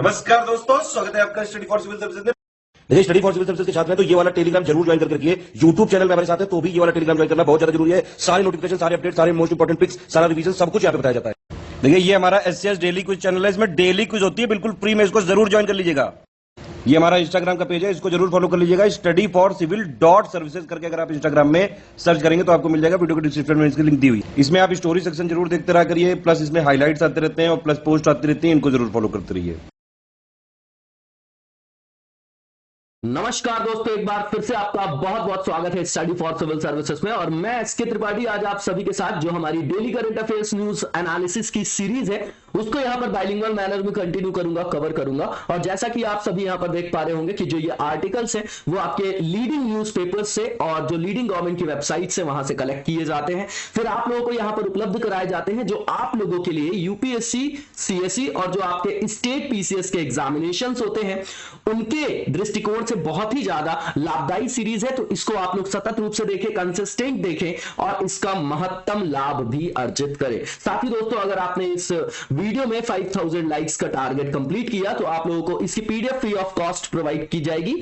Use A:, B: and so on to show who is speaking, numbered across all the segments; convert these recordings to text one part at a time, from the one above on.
A: नमस्कार दोस्तों, स्वागत है आपका स्टडी फॉर सिविल सर्विसेज में।
B: देखिए, स्टडी फॉर सिविल सर्विसेज के छात्र हैं तो ये वाला टेलीग्राम जरूर ज्वाइन करके रखिए। यूट्यूब चैनल में हमारे साथ है तो भी ये वाला टेलीग्राम ज्वाइन करना बहुत ज्यादा जरूरी है। सारे नोटिफिकेशन, सारे अपडेट, सारे मोस्ट इंपोर्टेंट पिक्स, सारा रिवीजन सब कुछ यहाँ पे बताया जाता है। देखिए, ये हमारा एससीएस डेली क्विज चैनल है, इसमें डेली क्विज होती है, बिल्कुल फ्री में, इसको जरूर ज्वाइन कर लीजिएगा। ये हमारा इंस्टाग्राम का पेज है, इसको जरूर फॉलो कर लीजिएगा। Study for civil dot services करके अगर आप इंस्टाग्राम में सर्च करेंगे तो आपको मिल जाएगा। वीडियो के डिस्क्रिप्शन में इसकी लिंक दी हुई। इसमें आप स्टोरी सेक्शन जरूर देखते रहा करिए, प्लस इसमें हाईलाइट्स आते रहते हैं और प्लस पोस्ट आती रहती है, इनको जरूर फॉलो करते रहिए।
C: नमस्कार दोस्तों, एक बार फिर से आपका बहुत बहुत स्वागत है स्टडी फॉर सिविल सर्विसेज में। और मैं एसके त्रिपाठी आज आप सभी के साथ जो हमारी daily current affairs news analysis की सीरीज है उसको यहां पर बाइलिंगुअल मैनर में कंटिन्यू करूंगा, कवर करूंगा। और जैसा कि आप सभी यहां पर देख पा रहे होंगे कि जो ये आर्टिकल्स है वो आपके लीडिंग न्यूज़पेपर्स से और जो लीडिंग गवर्नमेंट की वेबसाइट से वहां से कलेक्ट किए जाते हैं, फिर आप लोगों को यहां पर उपलब्ध कराए जाते हैं, जो आप लोगों के लिए यूपीएससी, सीएससी और जो आपके स्टेट पीसीएस के एग्जामिनेशन होते हैं उनके दृष्टिकोण से बहुत ही ज्यादा लाभदायी सीरीज है। तो इसको आप लोग सतत रूप से देखें, कंसिस्टेंट देखें और इसका महत्तम लाभ भी अर्जित करें। साथ ही दोस्तों, अगर आपने इस वीडियो में 5000 लाइक्स का टारगेट कंप्लीट किया तो आप लोगों को इसकी PDF free of cost provide की जाएगी,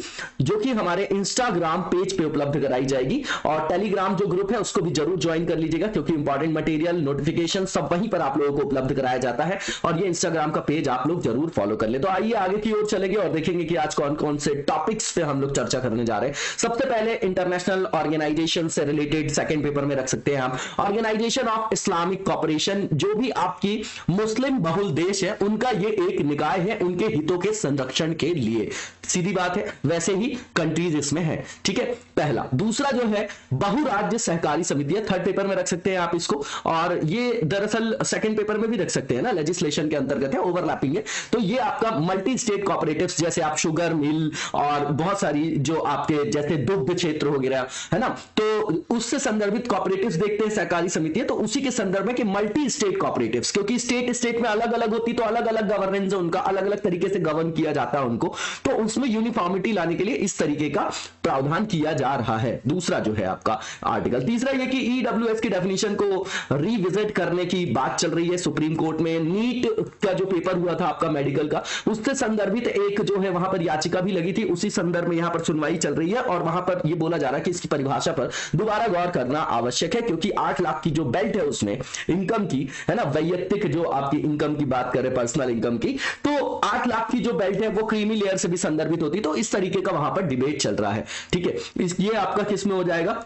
C: जो कि हमारे इंस्टाग्राम पेज पे उपलब्ध कराई जाएगी। और टेलीग्राम जो ग्रुप है उसको भी जरूर ज्वाइन कर लीजिएगा, क्योंकि इंपॉर्टेंट मटेरियल, नोटिफिकेशन सब वहीं पर आप लोगों को उपलब्ध कराया जाता है। और ये इंस्टाग्राम का पेज आप लोग जरूर फॉलो कर ले। तो आइए आगे की ओर चलेंगे और देखेंगे कि आज कौन कौन से टॉपिक्स पे हम लोग चर्चा करने जा रहे हैं। सबसे पहले इंटरनेशनल ऑर्गेनाइजेशन से रिलेटेड सेकंड पेपर में रख सकते हैं आप ऑर्गेनाइजेशन ऑफ इस्लामिक कॉपरेशन। जो भी आपकी मुस्लिम बहुल देश है उनका ये एक निकाय है उनके हितों के संरक्षण के लिए। सीधी बात है, वैसे ही कंट्रीज इसमें है। ठीक है, पहला। दूसरा जो है बहुराज्य सहकारी समिति है, थर्ड पेपर में रख सकते हैं आप इसको। और ये दरअसल सेकंड पेपर में भी रख सकते हैं ना, लेजिस्लेशन के अंतर्गत है, ओवरलैपिंग है। तो ये आपका मल्टी स्टेट कोऑपरेटिव्स, जैसे आप शुगर मिल और बहुत सारी जो आपके जैसे दुग्ध क्षेत्र हो गया है ना, तो उससे संदर्भित कोऑपरेटिव्स देखते हैं, सहकारी समिति है। तो उसी के संदर्भ में कि मल्टी स्टेट कोऑपरेटिव्स, क्योंकि स्टेट स्टेट में अलग अलग होती, तो अलग अलग गवर्नेंस है उनका, अलग अलग तरीके से गवर्न किया जाता है उनको, तो उसमें यूनिफॉर्मिटी लाने के लिए इस तरीके का प्रावधान किया जा रहा है। दूसरा जो है आपका आर्टिकल। तीसरा ये कि ईडब्ल्यूएस की डेफिनेशन को रिविजिट करने की बात चल रही है सुप्रीम कोर्ट में। नीट का जो पेपर हुआ था आपका मेडिकल का, उससे संदर्भित एक जो है वहां पर याचिका भी लगी थी, उसी संदर्भ में यहां पर सुनवाई चल रही है। और वहां पर यह बोला जा रहा है कि इसकी परिभाषा पर दोबारा गौर करना आवश्यक है, क्योंकि 8 लाख की जो बेल्ट है उसमें इनकम की, है ना, वैयक्तिक जो आपकी इनकम की बात करें, पर्सनल इनकम की, तो 8 लाख की जो बेल्ट है वो क्रीमी लेयर से भी संदर्भित होती। तो इस तरीके का वहां पर डिबेट चल रहा है। ठीक है, ये आपका किस में हो जाएगा,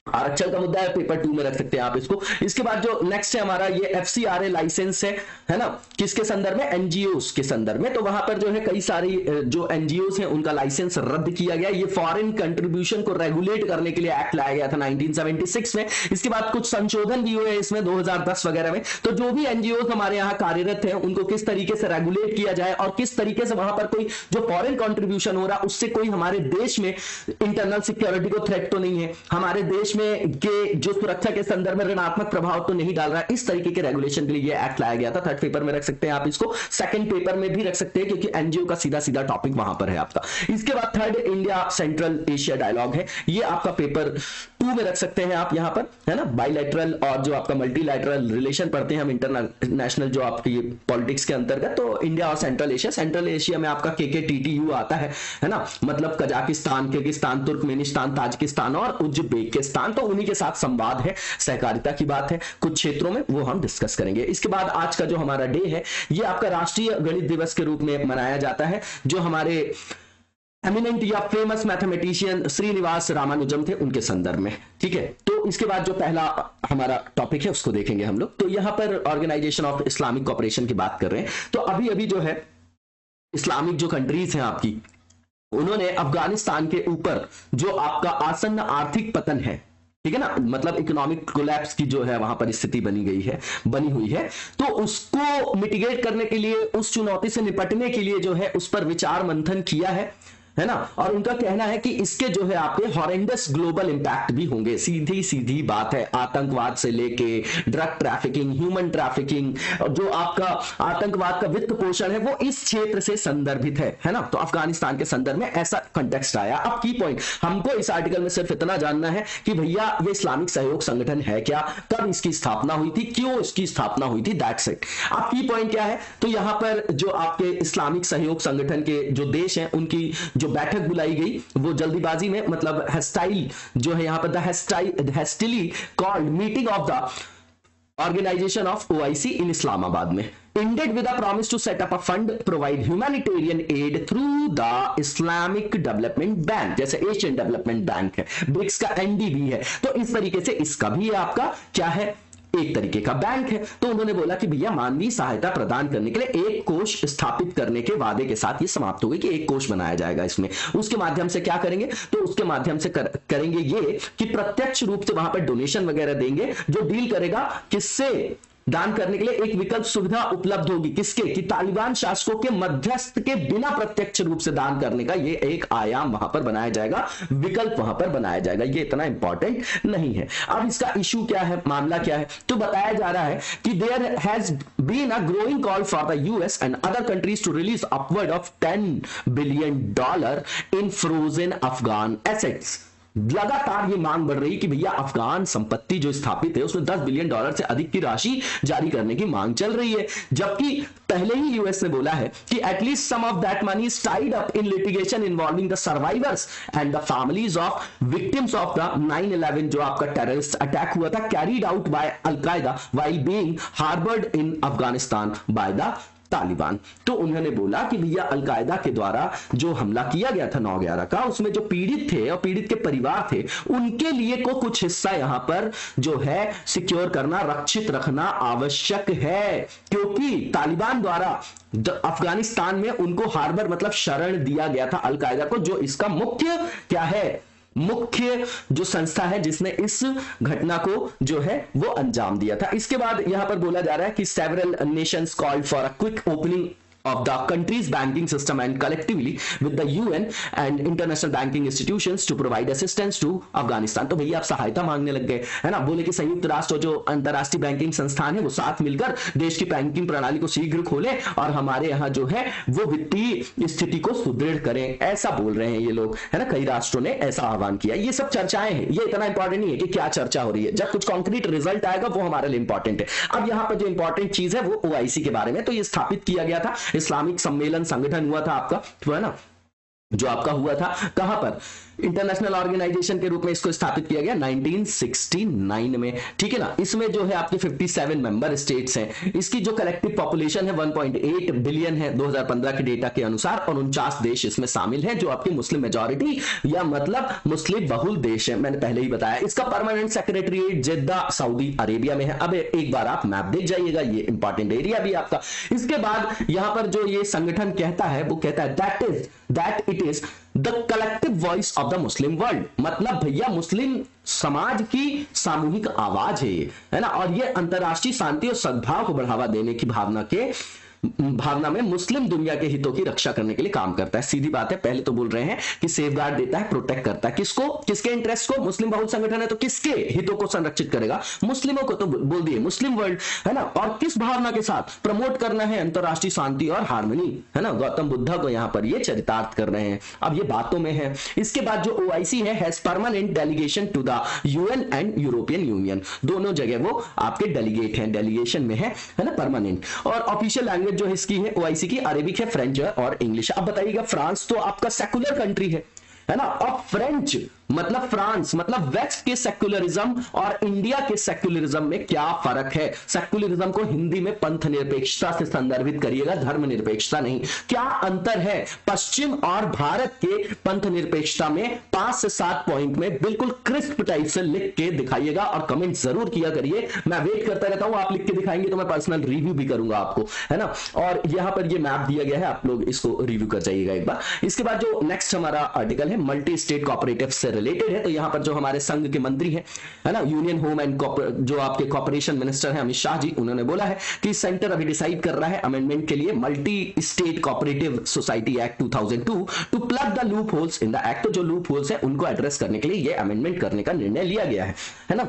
C: आरक्षण का मुद्दा है, पेपर 2 में रख सकते हैं आप इसको। इसके बाद जो नेक्स्ट है हमारा ये एफसीआरए लाइसेंस है ना, किसके संदर्भ में, एनजीओस के संदर्भ में। तो वहां पर जो है कई सारी जो एनजीओस हैं उनका लाइसेंस रद्द किया गया। ये फॉरेन कंट्रीब्यूशन को रेगुलेट करने के लिए एक्ट लाया गया था 1976 में। इसके बाद कुछ संशोधन भी हुए इसमें 2010 वगैरह में। तो जो भी एनजीओस हमारे यहाँ कार्यरत है उनको किस तरीके से रेगुलेट किया जाए और किस तरीके से वहां पर कोई जो फॉरेन कंट्रीब्यूशन हो रहा है उससे कोई हमारे देश में इंटरनल सिक्योरिटी को थ्रेट तो नहीं है, हमारे देश में के जो सुरक्षा के संदर्भ में ऋणात्मक प्रभाव तो नहीं डाल रहा है, इस तरीके के रेगुलेशन के लिए ये एक्ट लाया गया था। थर्ड पेपर में रख सकते हैं आप इसको, सेकंड पेपर में भी रख सकते हैं, क्योंकि एनजीओ का सीधा सीधा टॉपिक वहां पर है आपका। इसके बाद third India Central Asia dialogue है, ये आपका पेपर 2 में रख सकते हैं आप यहां पर, है ना। बाइलैटरल और जो आपका मल्टीलैटरल रिलेशन पढ़ते हैं हम इंटरनेशनल जो आपकी पॉलिटिक्स के अंतर्गत, तो इंडिया और सेंट्रल एशिया में आपका केकेटीटीयू आता है ना, मतलब कजाकिस्तान, किर्गिस्तान, तुर्कमेनिस्तान, ताजिकिस्तान और उज्बेकिस्तान। तो उन्हीं के साथ संवाद है, सहकारिता की बात है कुछ क्षेत्रों में, वो हम डिस्कस करेंगे। इसके बाद आज का जो हमारा डे है ये आपका राष्ट्रीय गणित दिवस के रूप में मनाया जाता है, जो हमारे एमिनेंट या फेमस मैथमेटिशियन श्रीनिवास रामानुजम थे उनके संदर्भ में। ठीक है, तो इसके बाद जो पहला हमारा टॉपिक है उसको देखेंगे हम लोग। तो यहां पर ऑर्गेनाइजेशन ऑफ इस्लामिक कॉपरेशन की बात कर रहे हैं। तो अभी अभी जो है इस्लामिक जो कंट्रीज हैं आपकी, उन्होंने अफगानिस्तान के ऊपर जो आपका आसन्न आर्थिक पतन है, ठीक है ना, मतलब इकोनॉमिक कोलैप्स की जो है वहां पर स्थिति बनी हुई है, तो उसको मिटिगेट करने के लिए, उस चुनौती से निपटने के लिए जो है उस पर विचार मंथन किया है। है ना, और उनका कहना है कि इसके जो है आपके हॉरेंडस ग्लोबल इंपैक्ट भी होंगे। सीधी सीधी बात है, आतंकवाद से लेके ड्रग ट्रैफिकिंग, ह्यूमन ट्रैफिकिंग, जो आपका आतंकवाद का वित्त पोषण है वो इस क्षेत्र से संदर्भित है ना। तो अफगानिस्तान के संदर्भ में ऐसा कंटेक्स्ट आया। अब की पॉइंट हमको इस आर्टिकल में सिर्फ इतना जानना है कि भैया ये इस्लामिक सहयोग संगठन है क्या, कब इसकी स्थापना हुई थी, क्यों इसकी स्थापना हुई थी, दैट्स इट। अब की पॉइंट क्या है, तो यहां पर जो आपके इस्लामिक सहयोग संगठन के जो देश हैं उनकी जो बैठक बुलाई गई वो जल्दीबाजी में, मतलब हेस्टाइल जो है यहां पर the hastily called meeting of the Organization of OIC in Islamabad में ended with a promise to set up a fund, provide humanitarian aid through the Islamic Development Bank, जैसे एशियन डेवलपमेंट बैंक है, BRICS का NDB है, तो इस तरीके से इसका भी आपका क्या है, एक तरीके का बैंक है। तो उन्होंने बोला कि भैया मानवीय सहायता प्रदान करने के लिए एक कोष स्थापित करने के वादे के साथ ये समाप्त हो गई कि एक कोष बनाया जाएगा इसमें। उसके माध्यम से क्या करेंगे, तो उसके माध्यम से करेंगे ये कि प्रत्यक्ष रूप से वहां पर डोनेशन वगैरह देंगे, जो डील करेगा किससे, दान करने के लिए एक विकल्प सुविधा उपलब्ध होगी, किसके, कि तालिबान शासकों के मध्यस्थ के बिना प्रत्यक्ष रूप से दान करने का ये एक आयाम वहां पर बनाया जाएगा, विकल्प वहां पर बनाया जाएगा। ये इतना इंपॉर्टेंट नहीं है। अब इसका इशू क्या है, मामला क्या है, तो बताया जा रहा है कि there has been a growing call for the US and other countries to release upward of $10 billion in frozen Afghan assets. लगातार ये मांग बढ़ रही कि भैया अफगान संपत्ति जो स्थापित है उसमें $10 बिलियन से अधिक की राशि जारी करने की मांग चल रही है, जबकि पहले ही यूएस ने बोला है कि at least some of that money is tied up in litigation involving the survivors and the families of victims of the 9/11 जो आपका टेररिस्ट अटैक हुआ था, carried out by al Qaeda while being harboured in Afghanistan by the Taliban. तो उन्होंने बोला कि भैया al Qaeda के द्वारा जो हमला किया गया था 9/11 का, उसमें जो पीड़ित थे और पीड़ित के परिवार थे उनके लिए को कुछ हिस्सा यहां पर जो है सिक्योर करना, रक्षित रखना आवश्यक है, क्योंकि तालिबान द्वारा अफगानिस्तान में उनको हार्बर मतलब शरण दिया गया था अलकायदा को, जो इसका मुख्य क्या है, मुख्य जो संस्था है जिसने इस घटना को जो है वो अंजाम दिया था। इसके बाद यहां पर बोला जा रहा है कि several Nations called for a quick opening of the country's banking system and collectively with the UN and international banking institutions to provide assistance to Afghanistan। तो भैया आप सहायता मांगने लग गए, है ना। बोले कि संयुक्त राष्ट्र जो अंतरराष्ट्रीय बैंकिंग संस्थान है वो साथ मिलकर देश की बैंकिंग प्रणाली को शीघ्र खोले और हमारे यहाँ जो है वो वित्तीय स्थिति को सुदृढ़ करें, ऐसा बोल रहे हैं ये लोग, है ना। कई राष्ट्रों ने ऐसा आह्वान किया। ये सब चर्चाएं हैं, ये इतना इंपॉर्टेंट नहीं है कि क्या चर्चा हो रही है, जब कुछ कॉन्क्रीट रिजल्ट आएगा वो हमारे लिए इंपॉर्टेंट है। अब यहाँ पर जो इंपॉर्टेंट चीज है वो OIC के बारे में, तो ये स्थापित किया गया था, इस्लामिक सम्मेलन संगठन हुआ था आपका, तो है ना, जो आपका हुआ था कहां पर, इंटरनेशनल ऑर्गेनाइजेशन के रूप में इसको स्थापित किया गया 1969 में, ठीक है ना। इसमें जो है आपके 57 मेंबर स्टेट्स हैं। इसकी जो कलेक्टिव पॉपुलेशन है 1.8 बिलियन है 2015 के डेटा के अनुसार, और 49 देश इसमें शामिल हैं जो आपकी मुस्लिम मेजॉरिटी या मतलब मुस्लिम बहुल देश है, मैंने पहले ही बताया। इसका परमानेंट सेक्रेटरीट जिद्दा सऊदी अरेबिया में है। अब एक बार आप मैप देख जाइएगा, ये इंपॉर्टेंट एरिया भी आपका। इसके बाद यहां पर जो ये संगठन कहता है वो कहता है that it is the collective voice of the Muslim world, मतलब भैया मुस्लिम समाज की सामूहिक आवाज है ना, और ये अंतरराष्ट्रीय शांति और सद्भाव को बढ़ावा देने की भावना में मुस्लिम दुनिया के हितों की रक्षा करने के लिए काम करता है। सीधी बात है, पहले तो बोल रहे हैं कि सेफगार्ड देता है, प्रोटेक्ट करता है, किसको, किसके इंटरेस्ट को, मुस्लिम बहुल संगठन है तो किसके हितों को संरक्षित करेगा, मुस्लिमों को, तो बोल दिए मुस्लिम वर्ल्ड, है ना। और किस भावना के साथ प्रमोट करना है, अंतरराष्ट्रीय शांति और हार्मनी, है ना। गौतम बुद्धा को यहां पर ये चरितार्थ कर रहे हैं। अब ये बातों में है। इसके बाद जो OIC है has permanent delegation to the UN and European Union, दोनों जगह वो आपके डेलीगेट हैं, डेलीगेशन में है ना, परमानेंट। और ऑफिशियल लैंग्वेज जो इसकी है OIC की अरेबिक है, फ्रेंच है और इंग्लिश। अब बताइएगा, फ्रांस तो आपका सेकुलर कंट्री है ना, और फ्रेंच मतलब फ्रांस मतलब वेस्ट के सेक्युलरिज्म और इंडिया के सेक्युलरिज्म में क्या फर्क है। सेक्युलरिज्म को हिंदी में पंथ निरपेक्षता से संदर्भित करिएगा, धर्म निरपेक्षता नहीं। क्या अंतर है पश्चिम और भारत के पंथ निरपेक्षता में, 5 से 7 पॉइंट में बिल्कुल क्रिस्प टाइप से लिख के दिखाइएगा और कमेंट जरूर किया करिए। मैं वेट करता रहता हूं, आप लिख के दिखाएंगे तो मैं पर्सनल रिव्यू भी करूंगा आपको, है ना। और यहां पर ये मैप दिया गया है, आप लोग इसको रिव्यू कर जाइएगा एक बार। इसके बाद जो नेक्स्ट हमारा आर्टिकल है मल्टी स्टेट कॉपरेटिव से रिलेटेड है। तो यहां पर जो हमारे संघ के मंत्री है ना, यूनियन होम एंड जो आपके कॉर्पोरेशन मिनिस्टर है अमित शाह जी, उन्होंने बोला है कि सेंटर अभी डिसाइड कर रहा है अमेंडमेंट के लिए multi state cooperative society act 2002 to plug the loop holes in the act. तो जो लूप होल्स है उनको एड्रेस करने के लिए ये अमेंडमेंट करने का निर्णय लिया गया है ना।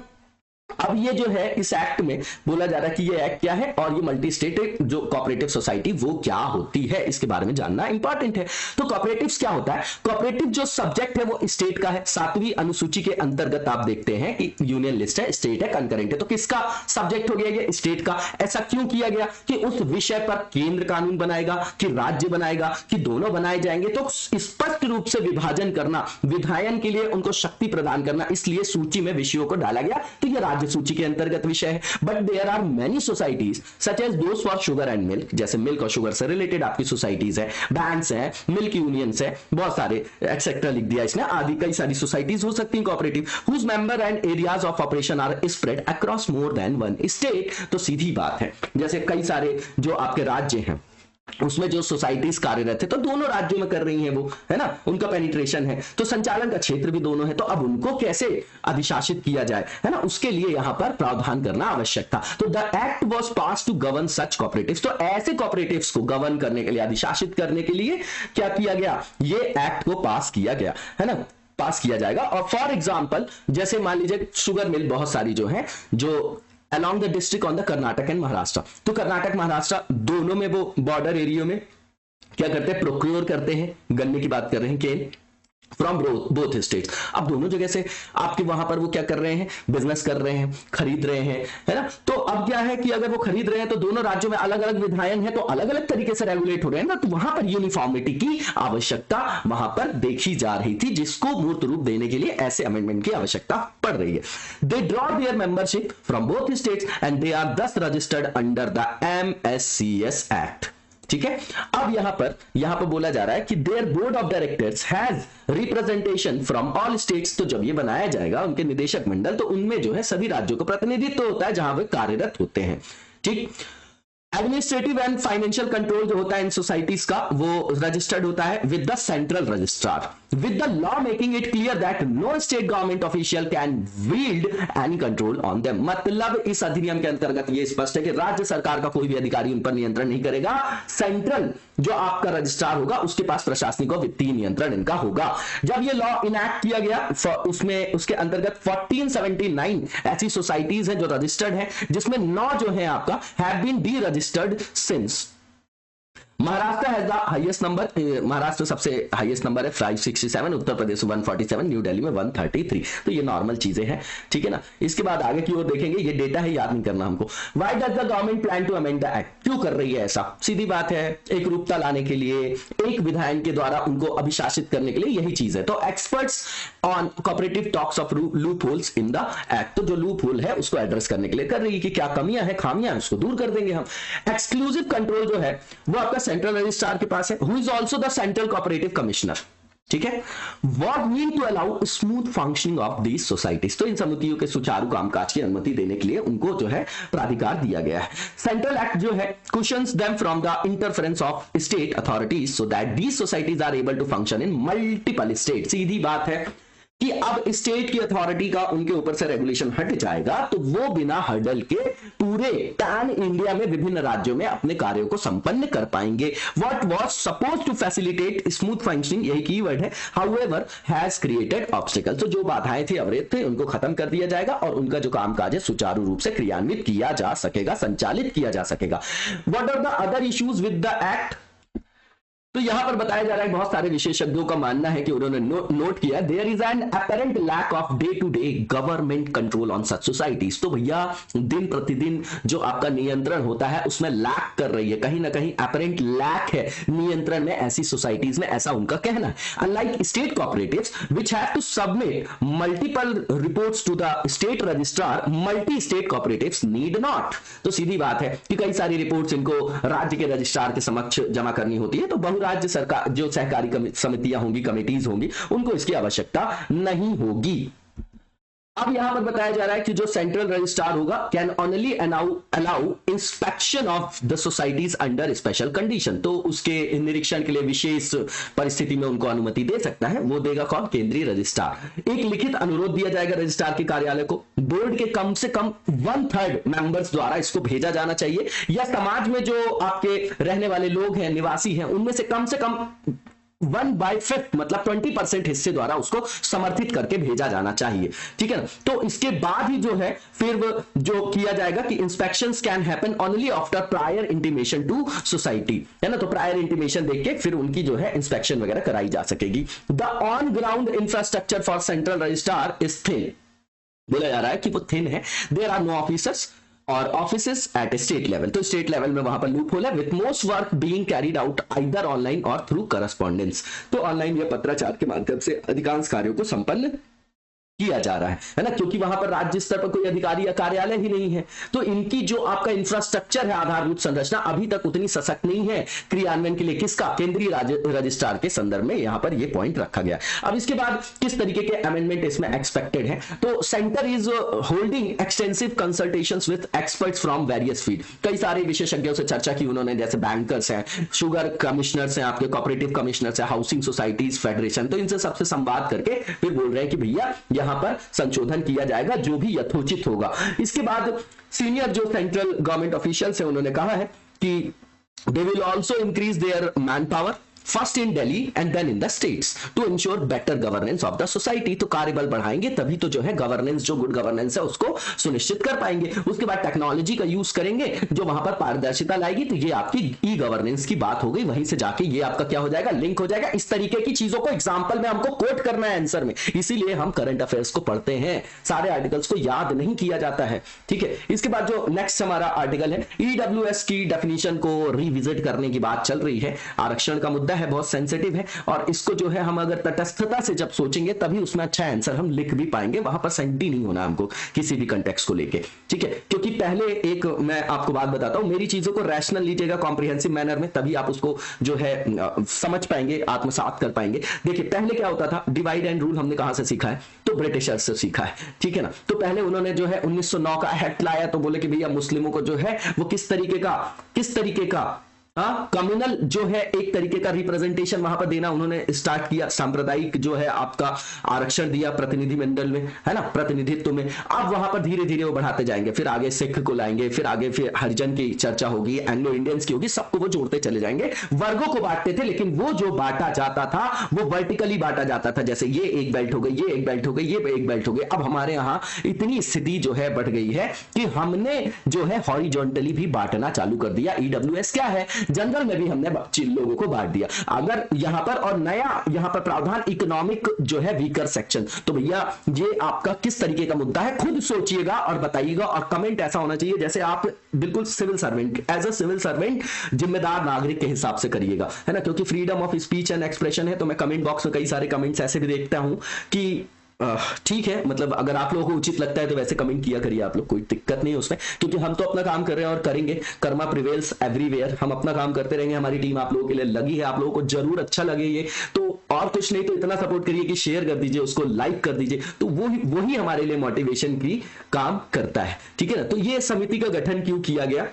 C: अब ये जो है इस एक्ट में बोला जा रहा है कि ये एक्ट क्या है और ये मल्टी स्टेट जो कोऑपरेटिव सोसाइटी वो क्या होती है, इसके बारे में जानना इंपॉर्टेंट है। तो कोऑपरेटिव्स क्या होता है? कोऑपरेटिव जो सब्जेक्ट है वो स्टेट का है। 7वीं अनुसूची के अंतर्गत आप देखते हैं कि यूनियन लिस्ट है, स्टेट है, कंकरेंट है। तो किसका सब्जेक्ट हो गया ये? स्टेट का। ऐसा क्यों किया गया कि उस विषय पर केंद्र कानून बनाएगा कि राज्य बनाएगा कि दोनों बनाए जाएंगे? तो स्पष्ट रूप से विभाजन करना, विधायन के लिए उनको शक्ति प्रदान करना, इसलिए सूची में विषयों को डाला गया। तो ये राज्य सूची के अंतर्गत विषय है। But there are many societies such as those for sugar and milk, जैसे मिल्क और शुगर से रिलेटेड आपकी सोसाइटीज है, बैंक्स है, मिल्क यूनियंस है, बहुत सारे एक्सेट्रा लिख दिया इसने, आदि कई सारी सोसाइटीज हो सकती हैं cooperative, whose member and areas of operation are spread across more than one state. तो सीधी बात है, जैसे कई सारे जो आपके राज्य हैं उसमें जो सोसाइटीज कार्यरत है तो दोनों राज्यों में कर रही हैं वो, है ना, उनका पेनिट्रेशन है, तो संचालन का क्षेत्र भी दोनों है। तो अब उनको कैसे अधिशासित किया जाए, है ना, उसके लिए यहां पर प्रावधान करना आवश्यक था। तो the act was pass to govern such cooperatives. तो ऐसे कोऑपरेटिव्स को गवर्न करने के लिए, अधिशासित करने के लिए क्या किया गया? ये एक्ट को पास किया गया, है ना, पास किया जाएगा। और फॉर एग्जाम्पल जैसे मान लीजिए शुगर मिल बहुत सारी जो है जो along the district on the Karnataka and Maharashtra, तो कर्नाटक महाराष्ट्र दोनों में वो बॉर्डर एरिया में क्या करते हैं? प्रोक्योर करते हैं, गन्ने की बात कर रहे हैं, केन फ्रॉम बोथ स्टेट्स। अब दोनों जगह से आपके वहां पर वो क्या कर रहे हैं? बिजनेस कर रहे हैं, खरीद रहे हैं, है ना। तो अब क्या है कि अगर वो खरीद रहे हैं तो दोनों राज्यों में अलग अलग विधायन है, तो अलग अलग तरीके से रेगुलेट हो रहे हैं ना, तो वहां पर यूनिफॉर्मिटी की आवश्यकता वहां पर देखी जा रही थी, जिसको मूर्त रूप देने के लिए ऐसे अमेंडमेंट की आवश्यकता पड़ रही है। They draw their membership from both states and they are thus registered under the MSCS act. ठीक है, अब यहां पर बोला जा रहा है कि their board of directors has representation from all states. तो जब ये बनाया जाएगा उनके निदेशक मंडल, तो उनमें जो है सभी राज्यों का प्रतिनिधित्व होता है जहां वे कार्यरत होते हैं। ठीक, एडमिनिस्ट्रेटिव एंड फाइनेंशियल कंट्रोल जो होता है इन सोसाइटीज का वो रजिस्टर्ड होता है with the central registrar, with the law making it clear that no state government official can wield any control on them। मतलब इस अधिनियम के अंतर्गत ये स्पष्ट है कि राज्य सरकार का कोई भी अधिकारी उन पर नियंत्रण नहीं करेगा। सेंट्रल जो आपका रजिस्ट्रार होगा उसके पास प्रशासनिक और वित्तीय नियंत्रण इनका होगा। जब ये लॉ इनैक्ट किया गया उसमें उसके अंतर्गत 1479 ऐसी सोसाइटीज हैं जो रजिस्टर्ड हैं, जिसमें 9 जो है आपका have been deregistered since. Maharashtra has the highest number, Maharashtra सबसे हाईएस्ट नंबर है 567, उत्तर प्रदेश 147, न्यू दिल्ली में 133। तो ये नॉर्मल चीजें हैं, ठीक है ना। इसके बाद आगे की ओर देखेंगे, ये डेटा है, याद नहीं करना हमको। Why does the government plan to amend the act? क्यों कर रही है ऐसा? सीधी बात है, एक रूपता लाने के लिए, एक विधायन के द्वारा उनको अभिशासित करने के लिए, यही चीज है। तो experts on cooperative talks of loop holes in the act. तो जो लूप होल है उसको एड्रेस करने के लिए कर रही है कि क्या कमियां हैं, खामियां, उसको दूर कर देंगे हम। एक्सक्लूसिव कंट्रोल जो है वो आपका सेंट्रल रजिस्ट्रार के पास है, who is also the central cooperative commissioner. ठीक है, what mean to allow smooth functioning of these societies. तो इन समितियों के सुचारू कामकाज की अनुमति देने के लिए उनको जो है प्राधिकार दिया गया है। सेंट्रल एक्ट जो है cushions them from the interference of state authorities so that these societies are able to function in multiple state. सीधी बात है कि अब स्टेट की अथॉरिटी का उनके ऊपर से रेगुलेशन हट जाएगा, तो वो बिना हर्डल के पूरे पैन इंडिया में विभिन्न राज्यों में अपने कार्यों को संपन्न कर पाएंगे। What was suppose to facilitate smooth functioning, यही कीवर्ड है, हाउएवर हैज क्रिएटेड ऑब्स्टिकल्स। तो जो बाधाएं थी, अवरोध थे, उनको खत्म कर दिया जाएगा और उनका जो कामकाज है सुचारू रूप से क्रियान्वित किया जा सकेगा, संचालित किया जा सकेगा। What are the other issues with the act? तो यहां पर बताया जा रहा है, बहुत सारे विशेषज्ञों का मानना है कि उन्होंने नोट किया, there is an apparent lack of day to day government control on such societies. तो भैया दिन प्रतिदिन जो आपका नियंत्रण होता है उसमें लैक कर रही है, कहीं ना कहीं अपरेंट लैक है नियंत्रण में ऐसी सोसाइटीज में, ऐसा उनका कहना है। Unlike state cooperatives which have to submit multiple reports to the state registrar, multi state cooperatives need not. तो सीधी बात है कि कई सारी रिपोर्ट्स इनको राज्य के रजिस्ट्रार के समक्ष जमा करनी होती है, तो राज्य सरकार जो सहकारी समितियां होंगी, कमेटीज होंगी, उनको इसकी आवश्यकता नहीं होगी। अब यहां पर बताया जा रहा है कि जो सेंट्रल रजिस्ट्रार होगा can only allow inspection of the societies under special condition, तो उसके निरीक्षण के लिए विशेष परिस्थिति में उनको अनुमति दे सकता है। वो देगा कौन? केंद्रीय रजिस्ट्रार। एक लिखित अनुरोध दिया जाएगा रजिस्ट्रार के कार्यालय को, बोर्ड के कम से कम 1/3 मेंबर्स द्वारा इसको भेजा जाना चाहिए, या समाज में जो आपके रहने वाले लोग हैं, निवासी हैं, उनमें से कम 1/5 मतलब 20% हिस्से द्वारा उसको समर्थित करके भेजा जाना चाहिए। ठीक है ना? तो इसके बाद ही जो है फिर जो किया जाएगा कि inspections can happen only after prior intimation to society, है ना? तो प्रायर इंटीमेशन देख के फिर उनकी जो है इंस्पेक्शन वगैरह कराई जा सकेगी। The on ground infrastructure for central registrar is thin, बोला जा रहा है कि वो थिन है। देयर आर नो ऑफिसर्स और ऑफिसेस एट स्टेट लेवल, तो स्टेट लेवल में वहां पर लूप होल है। With most work being carried out either online और थ्रू करस्पॉन्डेंस, तो ऑनलाइन या पत्राचार के माध्यम से अधिकांश कार्यों को संपन्न किया जा रहा है ना? क्योंकि वहां पर राज्य स्तर पर कोई अधिकारी या कार्यालय ही नहीं है, तो इनकी जो आपका इंफ्रास्ट्रक्चर है, आधारभूत संरचना अभी तक उतनी सशक्त नहीं है क्रियान्वयन के लिए। किसका? केंद्रीय रजिस्ट्रार के संदर्भ में यहां पर यह पॉइंट रखा गया। अब इसके बाद किस तरीके के अमेंडमेंट इसमें एक्सपेक्टेड है? तो centre is holding extensive consultations with experts from various field, कई सारे विशेषज्ञों से चर्चा की उन्होंने, जैसे बैंकर्स हैं, शुगर कमिश्नर्स हैं, आपके कोऑपरेटिव कमिश्नर्स हैं, हाउसिंग सोसाइटीज फेडरेशन, तो इनसे सबसे संवाद करके फिर बोल रहे हैं कि भैया यहां पर संशोधन किया जाएगा जो भी यथोचित होगा। इसके बाद सीनियर जो सेंट्रल गवर्नमेंट ऑफिशियल्स हैं उन्होंने कहा है कि they will also increase their man power first in Delhi and then in the states to ensure better governance of the society, तो कार्यबल बढ़ाएंगे तभी तो जो है गवर्नेंस, जो गुड गवर्नेंस है उसको सुनिश्चित कर पाएंगे। उसके बाद टेक्नोलॉजी का यूज करेंगे जो वहां पर पारदर्शिता लाएगी, तो ये आपकी ई गवर्नेंस की बात हो गई, वहीं से जाके ये आपका क्या हो जाएगा? लिंक हो जाएगा। इस तरीके की चीजों को एग्जाम्पल में हमको कोट करना है आंसर में, इसीलिए हम करंट अफेयर्स को पढ़ते हैं, सारे आर्टिकल्स को याद नहीं किया जाता है। ठीक है, इसके बाद जो नेक्स्ट हमारा आर्टिकल है, ईडब्ल्यूएस की डेफिनेशन को रिविजिट करने की बात चल रही है। आरक्षण का मुद्दा है, बहुत सेंसिटिव है, और इसको जो है हम अगर तटस्थता से जब सोचेंगे तभी उसमें अच्छा आंसर हम लिख भी पाएंगे, वहां पर सेंटी नहीं होना हमको किसी भी कंटेक्स्ट को लेके। ठीक है, क्योंकि पहले एक मैं आपको बात बताता हूं, मेरी चीजों को रैशनल लीजिएगा, कॉम्प्रिहेंसिव मैनर में, तभी आप उसको जो है समझ पाएंगे, आत्मसात कर पाएंगे। देखिए पहले क्या होता था, डिवाइड एंड रूल हमने कहां से सीखा है? तो ब्रिटिशर्स से सीखा है। ठीक है ना? तो पहले उन्होंने जो है 1909 का एक्ट लाया, तो बोले कि भैया मुस्लिमों को जो है वो किस तरीके का कम्युनल जो है एक तरीके का रिप्रेजेंटेशन वहां पर देना उन्होंने स्टार्ट किया। सांप्रदायिक जो है आपका आरक्षण दिया प्रतिनिधि मंडल में, है ना, प्रतिनिधित्व में। अब वहां पर धीरे धीरे वो बढ़ाते जाएंगे, फिर आगे सिख को लाएंगे, फिर आगे फिर हरिजन की चर्चा होगी, एंग्लो इंडियंस की होगी, सबको वो जोड़ते चले जाएंगे। वर्गों को बांटते थे, लेकिन वो जो बांटा जाता था वो वर्टिकली बांटा जाता था, जैसे ये एक बेल्ट हो गई, ये एक बेल्ट हो गई, ये एक बेल्ट हो गई। अब हमारे यहाँ इतनी स्थिति जो है बढ़ गई है कि हमने जो है हॉरिजॉन्टली भी बांटना चालू कर दिया। ईडब्ल्यूएस क्या है? जनरल में भी हमने लोगों को बांट दिया। अगर यहां पर और नया यहां पर प्रावधान इकोनॉमिक जो है वीकर सेक्शन, तो भैया ये आपका किस तरीके का मुद्दा है? खुद सोचिएगा और बताइएगा, और कमेंट ऐसा होना चाहिए जैसे आप बिल्कुल civil servant, as a civil servant जिम्मेदार नागरिक के हिसाब से करिएगा, है ना? क्योंकि freedom of speech and expression है, तो मैं कमेंट बॉक्स में कई सारे कमेंट्स ऐसे भी देखता हूं कि ठीक है, मतलब अगर आप लोगों को उचित लगता है तो वैसे कमेंट किया करिए आप लोग, कोई दिक्कत नहीं है उसमें, क्योंकि हम तो अपना काम कर रहे हैं और करेंगे। कर्मा प्रिवेल्स एवरीवेयर, हम अपना काम करते रहेंगे, हमारी टीम आप लोगों के लिए लगी है। आप लोगों को जरूर अच्छा लगे ये तो, और कुछ नहीं तो इतना सपोर्ट करिए कि शेयर कर दीजिए, उसको लाइक कर दीजिए, तो वही हमारे लिए मोटिवेशन की काम करता है। ठीक है ना? तो ये समिति का गठन क्यों किया गया?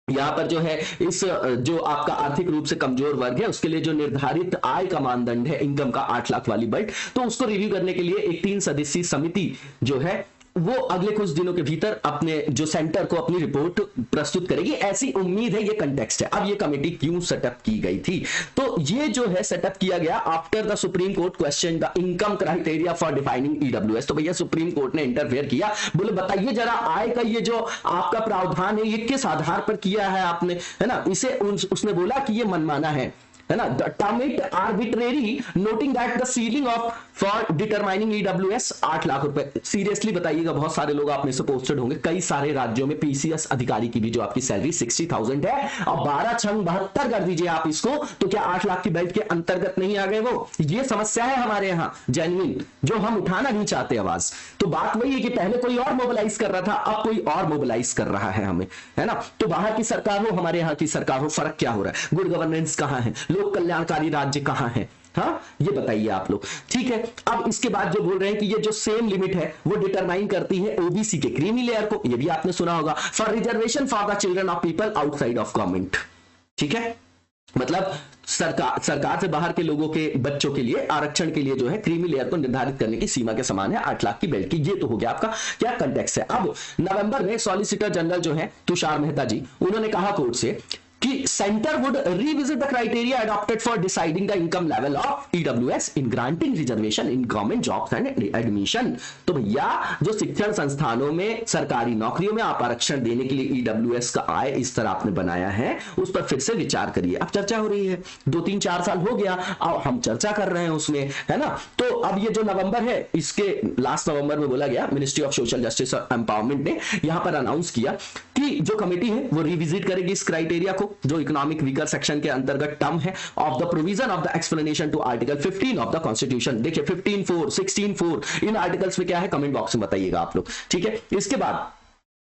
C: यहां पर जो है इस जो आपका आर्थिक रूप से कमजोर वर्ग है उसके लिए जो निर्धारित आय का मानदंड है इनकम का 8 लाख वाली बल्ट, तो उसको रिव्यू करने के लिए एक 3 सदस्यीय समिति जो है वो अगले कुछ दिनों के भीतर अपने जो सेंटर को अपनी रिपोर्ट प्रस्तुत करेगी, ऐसी उम्मीद है। ये कंटेक्स्ट है। अब ये कमेटी क्यों सेटअप की गई थी? तो ये जो है सेटअप किया गया after the supreme court question the income criteria for defining EWS. तो भैया सुप्रीम कोर्ट ने इंटरफेयर किया, बोले बताइए जरा आय का ये जो आपका प्रावधान है ये किस आधार पर किया है आपने, है ना? इसे उसने बोला कि ये मनमाना है ना? Term it arbitrary noting that the ceiling of for determining EWS 8 lakh रुपए। सीरियसली बताइएगा, बहुत सारे लोग आप में से पोस्टेड होंगे, कई सारे राज्यों में पीसीएस अधिकारी की भी जो आपकी सैलरी 60,000 है और 12 छंग 72 कर दीजिए आप इसको, तो क्या 8 लाख की बेल्ट के अंतर्गत नहीं आ गए वो? ये समस्या है हमारे यहाँ जेन्युइन, जो हम उठाना नहीं चाहते आवाज। तो बात वही है कि पहले कोई और मोबिलाइज कर रहा था, अब कोई और मोबिलाइज कर रहा है हमें, है ना? तो बाहर की सरकार हो, हमारे यहाँ की सरकार हो, फर्क क्या हो रहा है? गुड गवर्नेंस कहां है? लोक कल्याणकारी राज्य कहां है? हाँ, ये बताइए आप लोग। ठीक है, अब इसके बाद जो बोल रहे हैं कि ये जो सेम लिमिट है वो डिटरमाइन करती है ओबीसी के क्रीमी लेयर को, ये भी आपने सुना होगा, for reservation for the children of people outside of government. ठीक है, मतलब सरकार से बाहर के लोगों के बच्चों के लिए आरक्षण के लिए जो है क्रीमी लेयर को निर्धारित करने की सीमा के समान है 8 लाख की बेल्ट की। ये तो हो गया आपका क्या कंटेक्स्ट है। अब नवंबर में सॉलिसिटर जनरल जो है तुषार मेहता जी, उन्होंने कहा कोर्ट से कि centre would revisit the criteria adopted for deciding the income level of EWS in granting reservation in government jobs and admission. तो भैया जो शिक्षण संस्थानों में सरकारी नौकरियों में आप आरक्षण देने के लिए ईडब्ल्यूएस का आय इस तरह आपने बनाया है, उस पर फिर से विचार करिए। अब चर्चा हो रही है, 2-3-4 साल हो गया, अब हम चर्चा कर रहे हैं उसमें, है ना। तो अब ये जो नवंबर है, इसके लास्ट नवंबर में बोला गया, मिनिस्ट्री ऑफ सोशल जस्टिस और एम्पावरमेंट ने यहां पर अनाउंस किया कि जो कमेटी है वो रिविजिट करेगी इस क्राइटेरिया को, जो इकोनॉमिक वीकर सेक्शन के अंतर्गत टर्म है of the provision of the explanation to article 15 of the constitution. देखिए 15(4), 16(4) इन आर्टिकल्स में क्या है, कमेंट बॉक्स में बताइएगा आप लोग। ठीक है, इसके बाद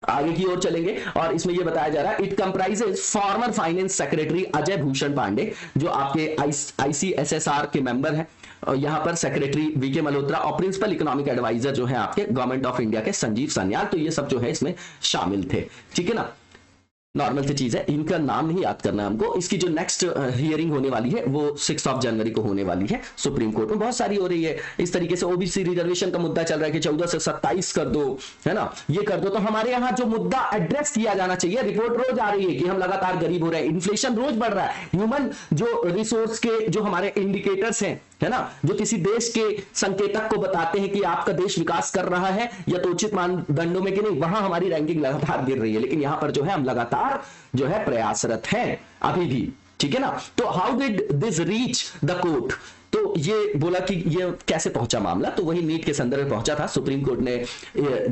C: आगे की ओर चलेंगे और इसमें यह बताया जा रहा है, it comprises former finance secretary Ajay Bhushan Pande, जो आपके आईसीएसएसआर के मेंबर हैं, और यहां पर सेक्रेटरी वीके मल्होत्रा और प्रिंसिपल इकोनॉमिक एडवाइजर जो है आपके गवर्नमेंट ऑफ इंडिया के संजीव सन्याल। तो ये सब जो है इसमें शामिल थे। ठीक है ना, नॉर्मल सी चीज है, इनका नाम नहीं याद करना है हमको। इसकी जो नेक्स्ट हियरिंग होने वाली है वो 6 जनवरी को होने वाली है सुप्रीम कोर्ट में। बहुत सारी हो रही है इस तरीके से। ओबीसी रिजर्वेशन का मुद्दा चल रहा है कि 14 से 27 कर दो, है ना, ये कर दो। तो हमारे यहाँ जो मुद्दा एड्रेस किया जाना चाहिए, रिपोर्ट रोज आ रही है कि हम लगातार गरीब हो रहे हैं, इन्फ्लेशन रोज बढ़ रहा है, ह्यूमन जो रिसोर्स के जो हमारे इंडिकेटर्स हैं, है ना, जो किसी देश के संकेतक को बताते हैं कि आपका देश विकास कर रहा है यथोचित मानदंडों में कि नहीं, वहां हमारी रैंकिंग लगातार गिर रही है। लेकिन यहां पर जो है हम लगातार जो है प्रयासरत हैं अभी भी। ठीक है ना। तो how did this reach the court, तो ये बोला कि ये कैसे पहुंचा मामला, तो वही नीट के संदर्भ में पहुंचा था। सुप्रीम कोर्ट ने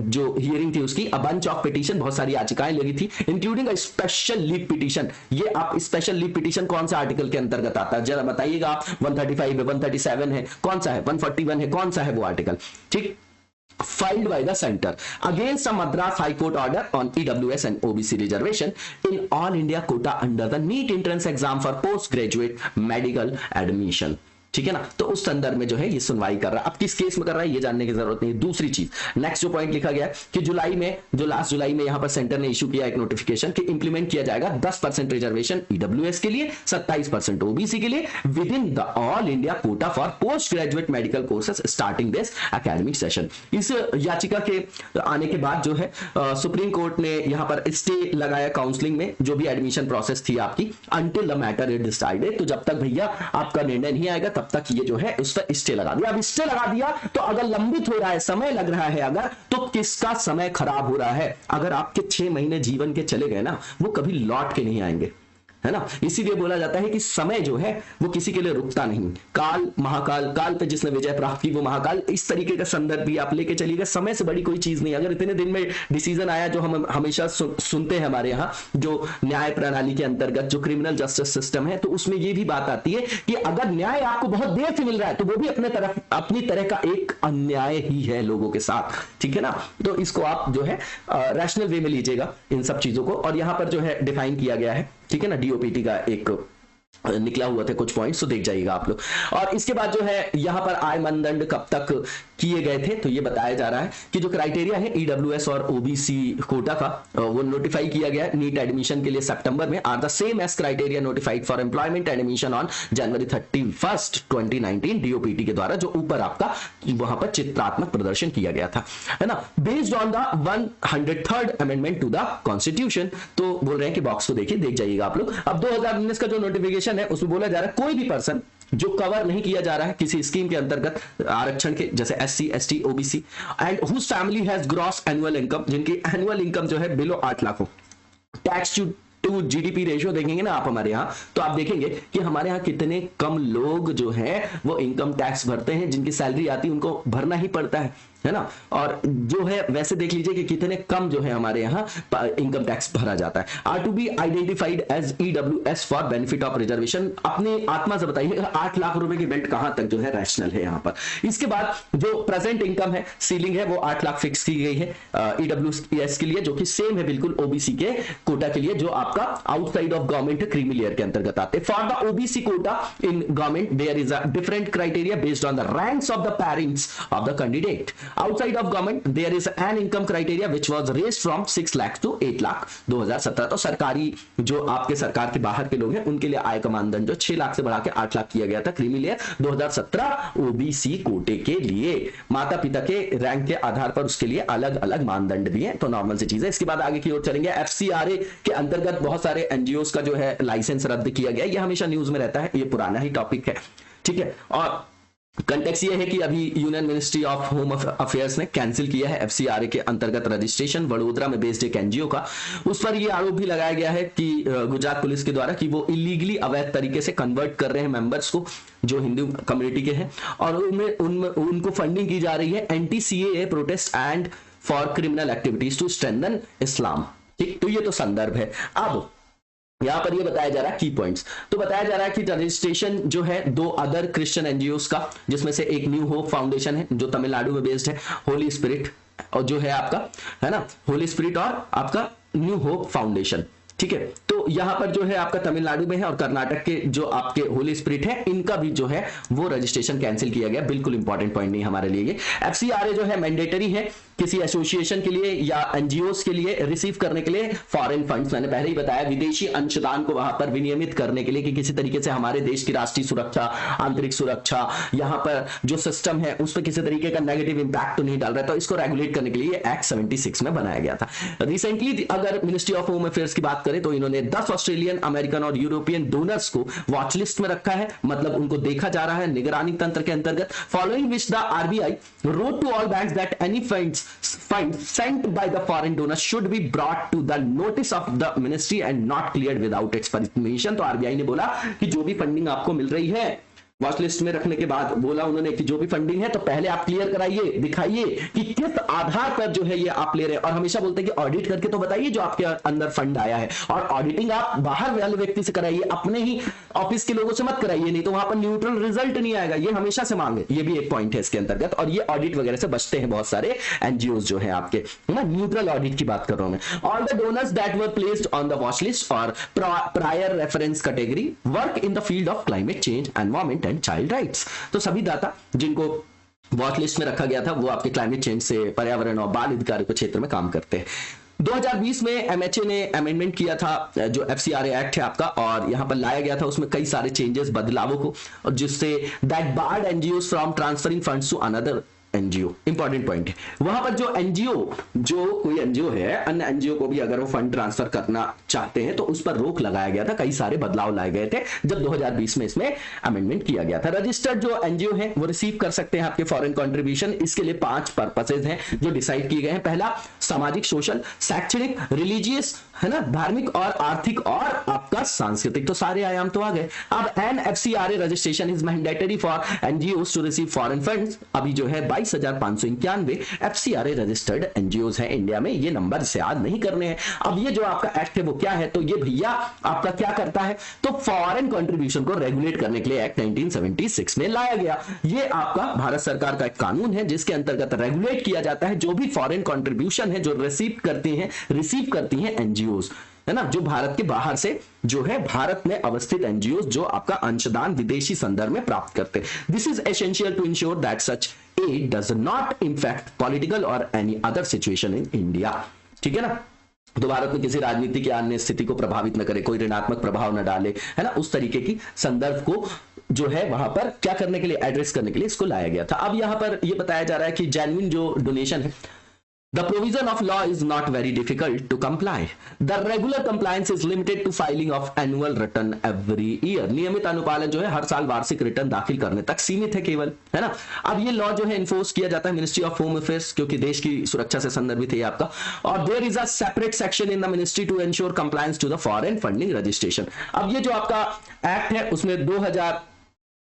C: जो हियरिंग थी उसकी, अ बंच ऑफ पिटीशन, बहुत सारी याचिकाएं लगी थी, including a special leave petition. ये आप स्पेशल लीव पिटीशन कौन सा आर्टिकल के अंतर्गत आता है जरा बताइएगा आप। 135 है, 137 है, कौन सा है, 141 है, कौन सा है वो आर्टिकल। ठीक, filed by the center against a Madras High Court order on EWS and OBC reservation in all India quota under the NEET entrance exam for postgraduate medical admission। ठीक है ना। तो उस संदर्भ में जो है ये सुनवाई कर रहा है। अब किस केस में कर रहा है ये जानने की जरूरत नहीं। दूसरी चीज, नेक्स्ट जो पॉइंट लिखा गया है कि जुलाई में, जो लास्ट जुलाई में यहां पर सेंटर ने इशू किया एक नोटिफिकेशन कि इंप्लीमेंट किया जाएगा 10% रिजर्वेशन ईडब्ल्यूएस के लिए, 27% ओबीसी के लिए with in the all India quota for post graduate medical courses starting this academic session. इस याचिका के आने के बाद जो है सुप्रीम कोर्ट ने यहां पर स्टे लगाया काउंसलिंग में, जो भी एडमिशन प्रोसेस थी आपकी, until the matter is decided. तो जब तक भैया आपका निर्णय नहीं आएगा तब तक ये जो है उस पर स्टे लगा दिया। अब स्टे लगा दिया तो अगर लंबित हो रहा है, समय लग रहा है अगर, तो किसका समय खराब हो रहा है। अगर आपके 6 महीने जीवन के चले गए ना, वो कभी लौट के नहीं आएंगे, है ना। इसीलिए बोला जाता है कि समय जो है वो किसी के लिए रुकता नहीं। काल महाकाल, काल पे जिसने विजय प्राप्त की वो महाकाल, इस तरीके का संदर्भ भी आप लेके चलिएगा। समय से बड़ी कोई चीज नहीं। अगर इतने दिन में डिसीजन आया, जो हम हमेशा सुनते हैं हमारे यहाँ जो न्याय प्रणाली के अंतर्गत जो क्रिमिनल जस्टिस सिस्टम है, तो उसमें ये भी बात आती है कि अगर न्याय आपको बहुत देर से मिल रहा है तो वो भी अपनी तरह का एक अन्याय ही है लोगों के साथ। ठीक है ना। तो इसको आप जो है रैशनल वे में लीजिएगा इन सब चीजों को। और यहां पर जो है डिफाइन किया गया है, ठीक है ना, डीओपीटी का एक निकला हुआ था कुछ पॉइंट्स, तो देख जाइएगा आप लोग। और इसके बाद जो है यहां पर आय मानदंड कब तक किए गए थे, तो ये बताया जा रहा है कि जो क्राइटेरिया है ईडब्ल्यूएस और ओबीसी कोटा का, वो नोटिफाई किया गया नीट एडमिशन के लिए सितंबर में, are the same as criteria notified for employment admission on January 31, 2019 DOPT के द्वारा, जो ऊपर आपका वहां पर चित्रात्मक प्रदर्शन किया गया था, है ना, based on the 103rd amendment to the constitution. तो बोल रहे हैं कि बॉक्स को देखिए, देख जाइएगा आप लोग। अब 2019 का जो नोटिफिकेशन है उसमें बोला जा रहा है कोई भी पर्सन जो कवर नहीं किया जा रहा है किसी स्कीम के अंतर्गत आरक्षण के, जैसे SC, ST, OBC, and whose family has gross annual income, जिनकी एनुअल इनकम जो है बिलो 8 लाख हो, टैक्स टू जीडीपी रेशियो देखेंगे ना आप हमारे यहाँ, तो आप देखेंगे कि हमारे यहाँ कितने कम लोग जो हैं वो इनकम टैक्स भरते हैं। जिनकी सैलरी आती है उनको भरना ही पड़ता है ना। और जो है वैसे देख लीजिए कि कितने कम जो है हमारे यहाँ इनकम टैक्स भरा जाता है। Are to be identified as EWS for benefit of reservation. अपनी आत्मा से बताइए 8 लाख रुपए की बेल्ट कहां तक जो है रैशनल है यहाँ पर। इसके बाद जो प्रेजेंट इनकम है सीलिंग है वो 8 लाख फिक्स की गई है EWS के लिए, जो कि सेम है बिल्कुल ओबीसी के कोटा के लिए जो आपका outside of government creamy layer के अंतर्गत आते हैं। For the OBC quota in government there is a different criteria based on the ranks of the parents of the candidate. Outside of government there is an income criteria which was raised from 6 lakh to 8 lakh 2017। तो सरकारी जो आपके सरकार के बाहर के लोग हैं उनके लिए आय का मानदंड जो 6 लाख से बढ़ा के 8 लाख किया गया था क्रीमी लेयर 2017 ओबीसी कोटे के लिए। माता पिता के रैंक के आधार पर उसके लिए अलग अलग मानदंड भी है, तो नॉर्मल सी चीज है। इसके बाद आगे की ओर चलेंगे। FCRA के अंतर्गत बहुत सारे एनजीओ का जो है लाइसेंस रद्द किया गया, ये हमेशा न्यूज में रहता है, ये पुराना ही टॉपिक है, ठीक है। और कंटेक्स ये है कि अभी union ministry of home affairs ने कैंसिल किया है FCRA के अंतर्गत रजिस्ट्रेशन वडोदरा में बेस्ड एक एनजीओ का। उस पर यह आरोप भी लगाया गया है कि गुजरात पुलिस के द्वारा कि वो इलीगली अवैध तरीके से कन्वर्ट कर रहे हैं मेंबर्स को जो हिंदू कम्युनिटी के हैं, और उनको फंडिंग की जा रही है anti CAA protest and for criminal activities to strengthen Islam. ठीक, तो ये तो संदर्भ है। अब यहां पर ये बताया जा रहा है की पॉइंट्स, तो बताया जा रहा है कि रजिस्ट्रेशन जो है 2 अदर क्रिश्चियन एनजीओस का, जिसमें से एक न्यू होप फाउंडेशन है जो तमिलनाडु में बेस्ड है, होली स्पिरिट और जो है आपका है ना होली स्पिरिट और आपका न्यू होप फाउंडेशन, ठीक है। तो यहां पर जो है आपका तमिलनाडु में है, और कर्नाटक के जो आपके होली स्पिरिट है इनका भी जो है वो रजिस्ट्रेशन कैंसिल किया गया। बिल्कुल इंपॉर्टेंट पॉइंट नहीं हमारे लिए ये। FCRA जो है मैंडेटरी है किसी एसोसिएशन के लिए या एनजीओस के लिए रिसीव करने के लिए फॉरेन फंड्स। मैंने पहले ही बताया विदेशी अंशदान को वहां पर विनियमित करने के लिए कि किसी तरीके से हमारे देश की राष्ट्रीय सुरक्षा, आंतरिक सुरक्षा, यहां पर जो सिस्टम है उस पर किसी तरीके का नेगेटिव इंपैक्ट तो नहीं डाल रहा है, तो इसको रेगुलेट करने के लिए एक्ट 76 में बनाया गया था। रिसेंटली अगर मिनिस्ट्री ऑफ होम अफेयर्स की बात करें तो इन्होंने 10 ऑस्ट्रेलियन, अमेरिकन और यूरोपियन डोनर्स को वॉच लिस्ट में रखा है, मतलब उनको देखा जा रहा है निगरानी तंत्र के अंतर्गत। Following which the RBI wrote to all banks that any funds sent by the foreign donors should be brought to the notice of the ministry and not cleared without its permission। तो RBI ने बोला कि जो भी funding आपको मिल रही है watch list में रखने के बाद बोला उन्होंने कि जो भी फंडिंग है तो पहले आप क्लियर कराइए, दिखाइए कि किस आधार पर जो है ये आप ले रहे हैं। और हमेशा बोलते हैं कि ऑडिट करके तो बताइए जो आपके अंदर फंड आया है, और ऑडिटिंग आप बाहर वाले व्यक्ति से कराइए, अपने ही ऑफिस के लोगों से मत कराइए, नहीं तो वहां पर न्यूट्रल रिजल्ट नहीं आएगा। ये हमेशा से मांगे, ये भी एक पॉइंट है इसके अंतर्गत। और ये ऑडिट वगैरह से बचते हैं बहुत सारे एनजीओ जो है आपके, है ना, न्यूट्रल ऑडिट की बात कर रहा हूं मैं। All the donors that were placed on the watch list और prior reference category work in the field of climate change, environment and child rights. तो सभी दाता जिनको वॉच लिस्ट में रखा गया था वो आपके क्लाइमेट चेंज से, पर्यावरण और बाल अधिकार के क्षेत्र में काम करते हैं। 2020 में MHA ने अमेंडमेंट किया था जो FCRA एक्ट है आपका, और यहां पर लाया गया था उसमें कई सारे चेंजेस, बदलावों को, और जिससे that barred NGOs from transferring funds to another NGO. Important point है वहां पर जो एनजीओ, जो कोई एनजीओ है अन्य एनजीओ को भी अगर वो फंड ट्रांसफर करना चाहते हैं तो उस पर रोक लगाया गया था। कई सारे बदलाव लाए गए थे जब 2020 में इसमें अमेंडमेंट किया गया था। रजिस्टर्ड जो एनजीओ है वो रिसीव कर सकते हैं आपके फॉरेन कंट्रीब्यूशन। इसके लिए 5 पर्पसेज हैं जो डिसाइड किए गए हैं। पहला, सामाजिक, सोशल, शैक्षणिक, रिलीजियस, है ना, धार्मिक और आर्थिक और आपका सांस्कृतिक, तो सारे आयाम तो आ गए। अब FCRA registration is mandatory for NGOs to receive foreign funds. अभी जो है 22,591 FCRA रजिस्टर्ड एनजीओस हैं इंडिया में, ये नंबर से याद नहीं करने हैं। अब ये जो आपका एक्ट है वो क्या है, तो ये भैया आपका क्या करता है, तो फॉरेन कंट्रीब्यूशन को रेगुलेट करने के लिए एक्ट 1976 में लाया गया। ये आपका भारत सरकार का एक कानून है जिसके अंतर्गत रेगुलेट किया जाता है जो भी फॉरेन कंट्रीब्यूशन है जो रिसीव करती हैं एनजीओस, है ना, जो भारत के बाहर से जो है भारत में अवस्थित एनजीओ जो आपका अंशदान विदेशी संदर्भ में प्राप्त करते हैं। This is essential to ensure that such aid does not impact political और any other situation in India. ठीक है ना, तो भारत में किसी राजनीतिक या अन्य स्थिति को प्रभावित न करे, कोई ऋणात्मक प्रभाव न डाले, है ना, उस तरीके की संदर्भ को जो है वहां पर क्या करने के लिए, एड्रेस करने के लिए इसको लाया गया था। अब यहां पर यह बताया जा रहा है कि जेन्युइन जो डोनेशन है, the provision of law is not very difficult to comply. The regular compliance is limited to filing of annual return every year. नियमित अनुपालन जो है हर साल वार्षिक रिटर्न दाखिल करने तक सीमित है केवल, है ना। अब ये लॉ जो है इन्फोर्स किया जाता है मिनिस्ट्री ऑफ होम अफेयर्स, क्योंकि देश की सुरक्षा से संदर्भित है आपका। और there is a separate section in the ministry to ensure compliance to the foreign funding registration. अब ये जो आपका एक्ट है उसमें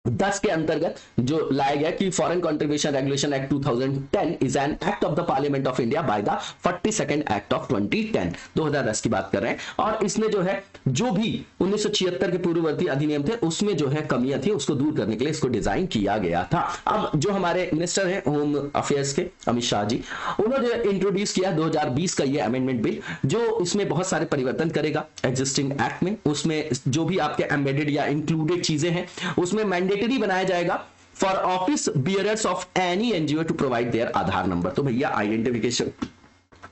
C: 10 के अंतर्गत जो लाया गया कि foreign contribution regulation act 2010 is an act of the parliament of India by the 42nd act of 2010, 2010 की बात कर रहे हैं। और इसमें जो है जो भी 1976 के पूर्ववर्ती अधिनियम थे उसमें जो है कमियां थी उसको दूर करने के लिए इसको डिजाइन किया गया था। अब जो हमारे मिनिस्टर हैं होम अफेयर्स के अमित शाह जी, उन्होंने इंट्रोड्यूस किया 2020 का ये अमेंडमेंट बिल जो इसमें बहुत सारे परिवर्तन करेगा एग्जिस्टिंग एक्ट में। उसमें जो भी आपके एम्बेडेड या इंक्लूडेड चीजें हैं उसमें मैंडेटरी बनाया जाएगा for office bearers of any NGO to provide their Aadhaar number. तो भैया आइडेंटिफिकेशन,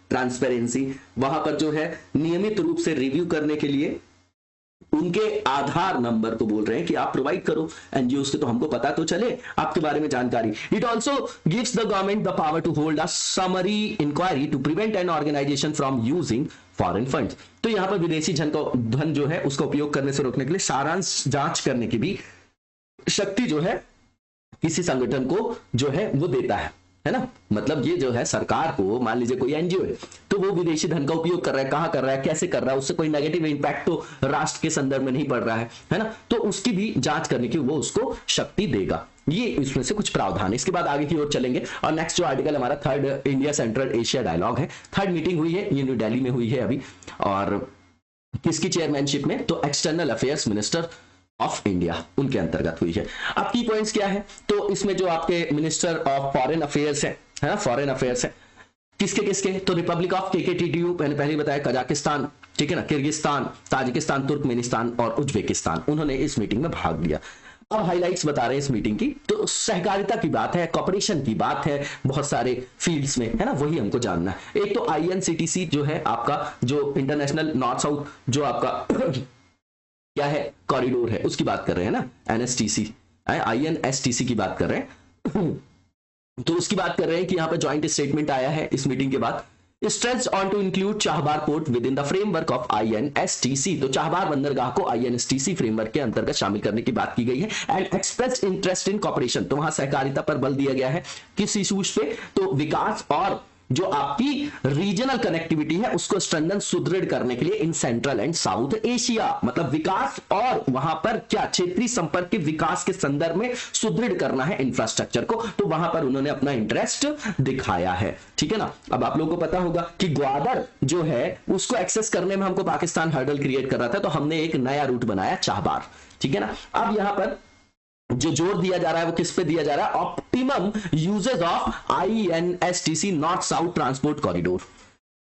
C: ट्रांसपेरेंसी, वहां पर जो है नियमित रूप से रिव्यू करने के लिए उनके आधार नंबर को बोल रहे हैं कि आप प्रोवाइड करो एनजीओ के, तो हमको पता तो चले आपके बारे में जानकारी। It also gives the government the power to hold a summary inquiry to prevent an organization from using foreign funds. तो यहां पर विदेशी धन जो है उसका उपयोग करने से रोकने के लिए सारांश जांच करने की भी शक्ति जो है किसी संगठन को जो है वो देता है ना। मतलब ये जो है सरकार को, मान लीजिए कोई एनजीओ है तो वो विदेशी धन का उपयोग कर रहा है, कहां कर रहा है, कैसे कर रहा है, उससे कोई नेगेटिव इंपैक्ट तो राष्ट्र के संदर्भ में नहीं पड़ रहा है ना, तो उसकी भी जांच करने की वो उसको शक्ति देगा। ये इसमें से कुछ प्रावधान है। इसके बाद आगे की ओर चलेंगे और नेक्स्ट जो आर्टिकल हमारा third India Central Asia dialogue है। थर्ड मीटिंग हुई है, ये न्यू दिल्ली में हुई है अभी, और किसकी चेयरमैनशिप में, तो external affairs minister of India उनके अंतर्गत हुई है। अब की पॉइंट्स क्या है, तो इसमें जो आपके मिनिस्टर ऑफ फॉरेन अफेयर्स है ना, फॉरेन अफेयर्स है किसके किसके, तो रिपब्लिक ऑफ केकेटीयू मैंने पहले बताया, कजाकिस्तान, ठीक है ना, किर्गिस्तान, ताजिकिस्तान, तुर्कमेनिस्तान और उज्बेकिस्तान, उन्होंने इस मीटिंग में भाग लिया। अब हाइलाइट्स बता रहे हैं इस मीटिंग की, तो सहकारिता की बात है, कॉपरेशन की बात है बहुत सारे फील्ड्स में, है ना, वही हमको जानना है। एक तो आईएनसीटीसी जो है आपका, जो इंटरनेशनल नॉर्थ साउथ जो आपका क्या है कॉरिडोर है उसकी बात कर रहे हैं ना, एनएसटीसी, आईएनएसटीसी की बात कर रहे हैं तो उसकी बात कर रहे हैं कि यहां पर ज्वाइंट स्टेटमेंट आया है इस मीटिंग के बाद, stress on to include Chabahar port within the framework of INSTC. तो चाहबार बंदरगाह को आईएनएसटीसी फ्रेमवर्क के अंतर्गत शामिल करने की बात की गई है। And express interest in cooperation, तो वहां सहकारिता पर बल दिया गया है। किस इशूज पे, तो विकास और जो आपकी रीजनल कनेक्टिविटी है उसको स्ट्रेंथन, सुदृढ़ करने के लिए in central and south Asia, मतलब विकास और वहां पर क्या क्षेत्रीय संपर्क के विकास के संदर्भ में सुदृढ़ करना है इंफ्रास्ट्रक्चर को, तो वहां पर उन्होंने अपना इंटरेस्ट दिखाया है, ठीक है ना। अब आप लोगों को पता होगा कि ग्वादर जो है उसको एक्सेस करने में हमको पाकिस्तान हर्डल क्रिएट कर रहा था, तो हमने एक नया रूट बनाया चाहबार, ठीक है ना। अब यहां पर जो जोर दिया जा रहा है वो किस पे दिया जा रहा है, optimum usage of INSTC north south transport corridor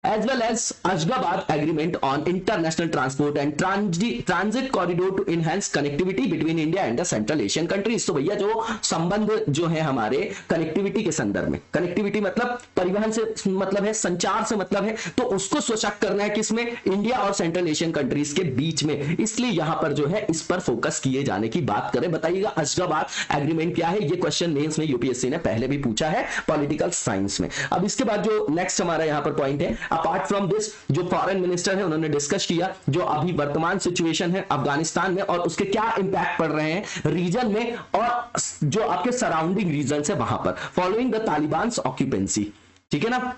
C: as well as Ashgabat agreement on international transport and transit corridor to enhance connectivity between India and the Central Asian countries। तो भैया जो संबंध जो है हमारे कनेक्टिविटी के संदर्भ में, कनेक्टिविटी मतलब परिवहन से मतलब है, संचार से मतलब है, तो उसको सशक्त करना है किसमें, इंडिया और सेंट्रल एशियन कंट्रीज के बीच में, इसलिए यहां पर जो है इस पर फोकस किए जाने की बात करें। बताइएगा अशगाबाद एग्रीमेंट क्या है, ये क्वेश्चन मेंस में यूपीएससी ने पहले भी पूछा है पॉलिटिकल साइंस में। अब इसके बाद जो नेक्स्ट हमारा यहां पर पॉइंट है, अपार्ट फ्रॉम दिस जो फॉरेन मिनिस्टर है उन्होंने डिस्कस किया जो अभी वर्तमान सिचुएशन है अफगानिस्तान में और उसके क्या इंपैक्ट पड़ रहे हैं रीजन में और जो आपके सराउंडिंग रीजन है वहां पर, फॉलोइंग द तालिबान ऑक्यूपेंसी, ठीक है ना,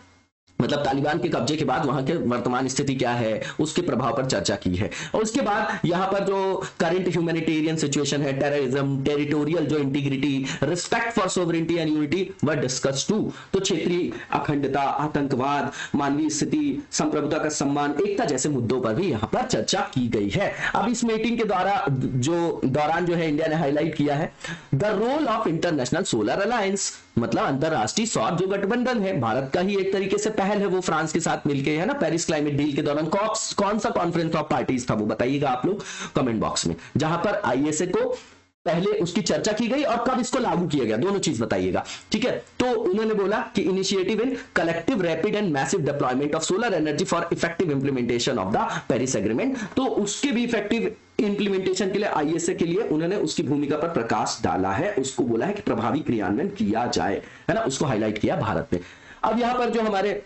C: मतलब तालिबान के कब्जे के बाद वहां के वर्तमान स्थिति क्या है उसके प्रभाव पर चर्चा की है। और उसके बाद यहां पर जो करंट ह्यूमैनिटेरियन सिचुएशन है, टेररिज्म, टेरिटोरियल जो integrity, respect for sovereignty and unity were discuss too. तो क्षेत्रीय अखंडता, आतंकवाद, मानवीय स्थिति, संप्रभुता का सम्मान, एकता जैसे मुद्दों पर भी यहां पर चर्चा की गई है। अब इस मीटिंग के दौरान जो है इंडिया ने हाईलाइट किया है the role of international solar alliance, मतलब अंतरराष्ट्रीय सौर जो गठबंधन है, भारत का ही एक तरीके से पहल है वो फ्रांस के साथ मिलके, है ना, पेरिस क्लाइमेट डील के दौरान कौन सा कॉन्फ्रेंस ऑफ पार्टीज था वो बताइएगा आप लोग कमेंट बॉक्स में, जहां पर आईएसए को पहले उसकी चर्चा की गई और कब इसको लागू किया गया, दोनों चीज बताइएगा, ठीक है। तो उन्होंने बोला कि initiative in collective rapid and massive deployment of solar energy for effective implementation of the Paris agreement, तो उसके भी इफेक्टिव इंप्लीमेंटेशन के लिए आईएसए के लिए उन्होंने उसकी भूमिका पर प्रकाश डाला है, उसको बोला है कि प्रभावी क्रियान्वयन किया जाए, है ना, उसको हाईलाइट किया भारत ने। अब यहां पर जो हमारे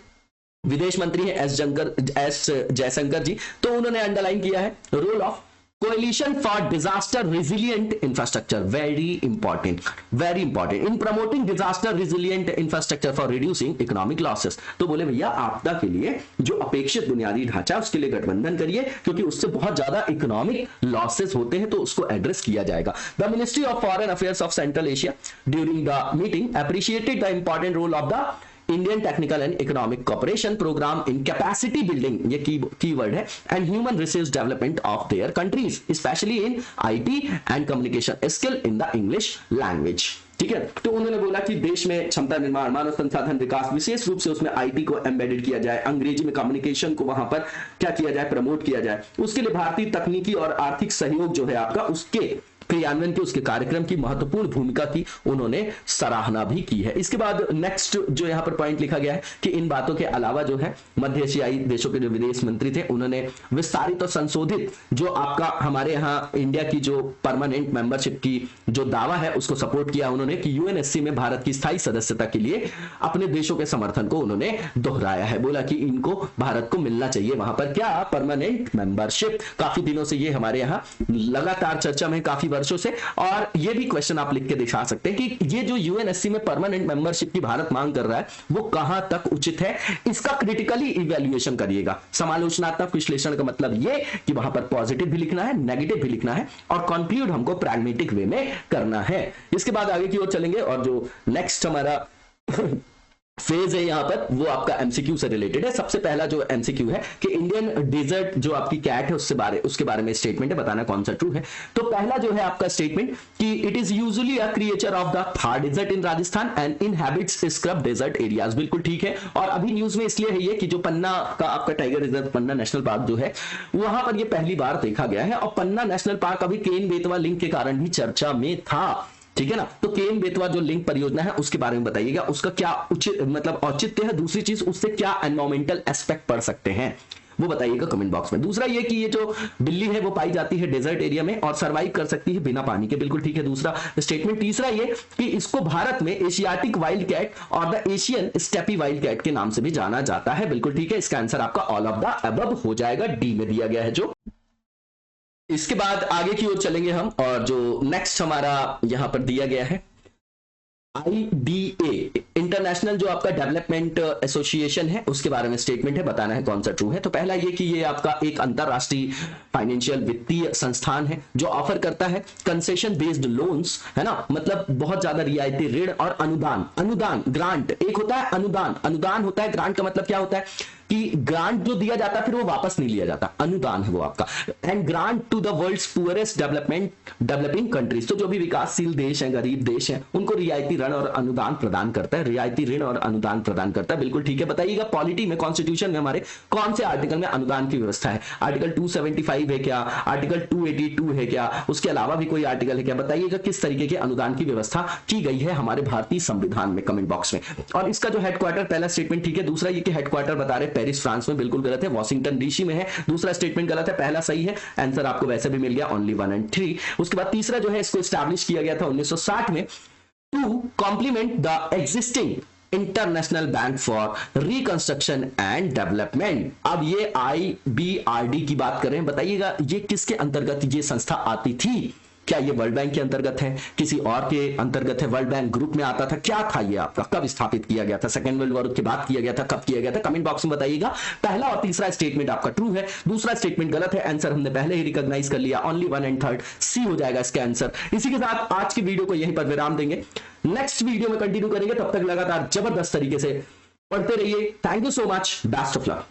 C: विदेश मंत्री है एस जयशंकर जी, तो उन्होंने अंडरलाइन किया है role of Coalition for disaster resilient infrastructure, very important in promoting disaster resilient infrastructure for reducing economic losses। तो बोले भैया आपदा के लिए जो अपेक्षित बुनियादी ढांचा उसके लिए गठबंधन करिए, क्योंकि उससे बहुत ज्यादा इकोनॉमिक लॉसेस होते हैं, तो उसको एड्रेस किया जाएगा। The ministry of foreign affairs of Central Asia during the meeting appreciated the important role of the Indian technical and economic cooperation programme in capacity building, ये कीवर्ड है, and human resource development of their countries especially in IT and communication skill in the English language. ठीक है, तो उन्होंने बोला कि देश में क्षमता निर्माण, मानव संसाधन विकास, विशेष रूप से उसमें आईटी को एम्बेडेड किया जाए, अंग्रेजी में कम्युनिकेशन को वहां पर क्या किया जाए, प्रमोट किया जाए। उसके लिए भारतीय तकनीकी और आर्थिक सहयोग जो है आपका, उसके क्रियान्वयन के, उसके कार्यक्रम की महत्वपूर्ण भूमिका की उन्होंने सराहना भी की है। इसके बाद नेक्स्ट जो यहां पर पॉइंट लिखा गया है कि इन बातों के अलावा जो है मध्य एशियाई देशों के जो विदेश मंत्री थे, उन्होंने विस्तारित और संशोधित जो आपका हमारे यहाँ इंडिया की जो परमानेंट मेंबरशिप की जो दावा है उसको सपोर्ट किया उन्होंने, कि यूएनएससी में भारत की स्थायी सदस्यता के लिए अपने देशों के समर्थन को उन्होंने दोहराया है। बोला कि इनको भारत को मिलना चाहिए वहां पर क्या, परमानेंट मेंबरशिप। काफी दिनों से ये हमारे यहाँ लगातार चर्चा में, काफी वर्षों से। और ये भी क्वेश्चन आप लिख के दिखा सकते हैं कि ये जो यूएनएससी में परमानेंट मेंबरशिप की भारत मांग कर रहा है वो कहां तक उचित है, इसका क्रिटिकली इवैल्यूएशन करिएगा। समालोचनात्मक विश्लेषण का मतलब ये कि वहां पर पॉजिटिव भी लिखना है, नेगेटिव भी लिखना है, और कंक्लूड हमको प्रैग्मेटिक वे में करना है। इसके बाद आगे की ओर चलेंगे और जो नेक्स्ट हमारा फेज है यहां पर वो आपका एमसीक्यू से रिलेटेड है। सबसे पहला जो एमसीक्यू है कि इंडियन डेजर्ट जो आपकी कैट है उसके बारे में स्टेटमेंट है, बताना कौन सा ट्रू है। तो पहला जो है आपका स्टेटमेंट कि it is usually a creature of the Thar desert in Rajasthan and inhabits scrub desert areas. बिल्कुल ठीक है, और अभी न्यूज में इसलिए है ये कि जो पन्ना का आपका टाइगर रिजर्व, पन्ना नेशनल पार्क जो है वहां पर ये पहली बार देखा गया है, और पन्ना नेशनल पार्क अभी केन बेतवा लिंक के कारण भी चर्चा में था। ठीक है ना, तो केन बेतवा जो लिंक परियोजना है उसके बारे में बताइएगा, उसका क्या उचित मतलब औचित्य है, दूसरी चीज उससे क्या एनवायरमेंटल एस्पेक्ट पढ़ सकते हैं वो बताइएगा कमेंट बॉक्स में। दूसरा ये कि ये जो बिल्ली है वो पाई जाती है डेजर्ट एरिया में और सरवाइव कर सकती है बिना पानी के, बिल्कुल ठीक है दूसरा स्टेटमेंट। तीसरा ये कि इसको भारत में एशियाटिक वाइल्ड कैट और the Asian steppe wild cat के नाम से भी जाना जाता है, बिल्कुल ठीक है। इसका आंसर आपका ऑल ऑफ द अबव हो जाएगा, डी में दिया गया है जो। इसके बाद आगे की ओर चलेंगे हम, और जो नेक्स्ट हमारा यहां पर दिया गया है IDA इंटरनेशनल जो आपका डेवलपमेंट एसोसिएशन है उसके बारे में स्टेटमेंट है, बताना है कौन सा ट्रू है। तो पहला ये कि ये आपका एक अंतरराष्ट्रीय फाइनेंशियल वित्तीय संस्थान है जो ऑफर करता है कंसेशन बेस्ड लोन्स, है ना, मतलब बहुत ज्यादा रियायती ऋण और अनुदान ग्रांट। एक होता है अनुदान होता है, ग्रांट का मतलब क्या होता है कि ग्रांट जो दिया जाता है फिर वो वापस नहीं लिया जाता, अनुदान है वो आपका। And grant to the world's poorest developing countries, तो जो भी विकासशील देश हैं, गरीब देश हैं, उनको रियायती ऋण और अनुदान प्रदान करता है, बिल्कुल ठीक है। बताइएगा पॉलिटी में, कॉन्स्टिट्यूशन में हमारे कौन से आर्टिकल में अनुदान की व्यवस्था है? आर्टिकल 275 है क्या, आर्टिकल 282 है क्या, उसके अलावा भी कोई आर्टिकल है क्या? बताइएगा किस तरीके के अनुदान की व्यवस्था की गई है हमारे भारतीय संविधान में, कमेंट बॉक्स में। और इसका जो हेडक्वार्टर, पहला स्टेटमेंट ठीक है, दूसरा ये कि हेडक्वार्टर बता रहे पेरिस फ्रांस में, बिल्कुल गलत है, वॉशिंगटन डीसी में है, दूसरा स्टेटमेंट गलत है, पहला सही है। आंसर आपको वैसे भी मिल गया, ओनली 1 और 3। उसके बाद तीसरा जो है इसको एस्टैब्लिश किया गया था 1960 में to complement the existing international bank for reconstruction and development. अब ये IBRD की बात करें, बताइएगा ये किसके अंतर्गत ये संस्था आती थी? क्या ये वर्ल्ड बैंक के अंतर्गत है, किसी और के अंतर्गत है, वर्ल्ड बैंक ग्रुप में आता था, क्या था ये आपका, कब स्थापित किया गया था, सेकेंड वर्ल्ड वॉर के बाद किया गया था, कब किया गया था? कमेंट बॉक्स में बताइएगा। पहला और तीसरा स्टेटमेंट आपका ट्रू है, दूसरा स्टेटमेंट गलत है। आंसर हमने पहले ही रिकॉग्नाइज कर लिया, ओनली 1 और 3 सी हो जाएगा इसका आंसर। इसी के साथ आज की वीडियो को यहीं पर विराम देंगे, नेक्स्ट वीडियो में कंटिन्यू करेंगे, तब तक लगातार जबरदस्त तरीके से पढ़ते रहिए। Thank you so much, best of luck.